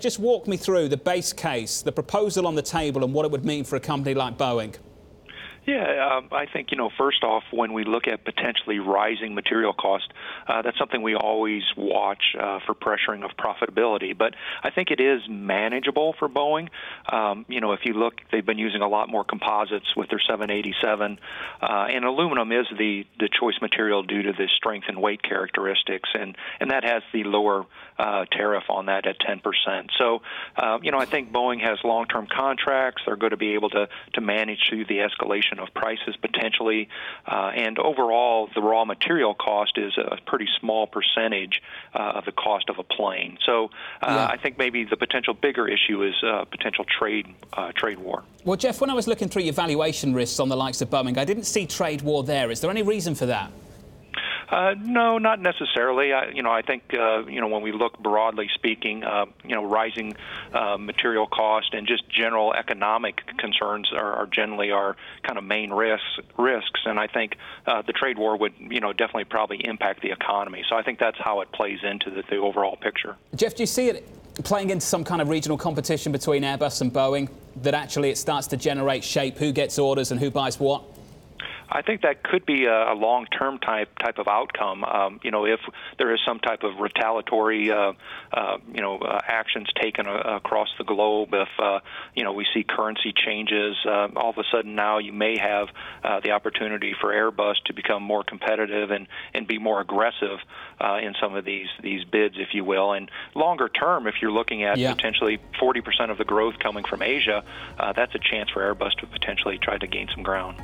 Just walk me through the base case, the proposal on the table, and what it would mean for a company like Boeing. Yeah, I think, first off, when we look at potentially rising material cost, that's something we always watch for pressuring of profitability. But I think it is manageable for Boeing. If you look, they've been using a lot more composites with their 787, and aluminum is the choice material due to the strength and weight characteristics, and that has the lower tariff on that at 10%. So, I think Boeing has long-term contracts. They're going to be able to manage through the escalation of prices potentially, and overall the raw material cost is a pretty small percentage of the cost of a plane. So I think maybe the potential bigger issue is potential trade war. Well, Jeff, when I was looking through your valuation risks on the likes of Boeing, I didn't see trade war there. Is there any reason for that? No, not necessarily. I think when we look broadly speaking, rising material cost and just general economic concerns are generally our kind of main risks. And I think the trade war would definitely probably impact the economy. So I think that's how it plays into the overall picture. Jeff, do you see it playing into some kind of regional competition between Airbus and Boeing, that actually it starts to generate shape, who gets orders and who buys what? I think that could be a long-term type of outcome. If there is some type of retaliatory, actions taken across the globe, if we see currency changes, all of a sudden now you may have the opportunity for Airbus to become more competitive and be more aggressive in some of these bids, if you will. And longer term, if you're looking at potentially 40% of the growth coming from Asia, that's a chance for Airbus to potentially try to gain some ground.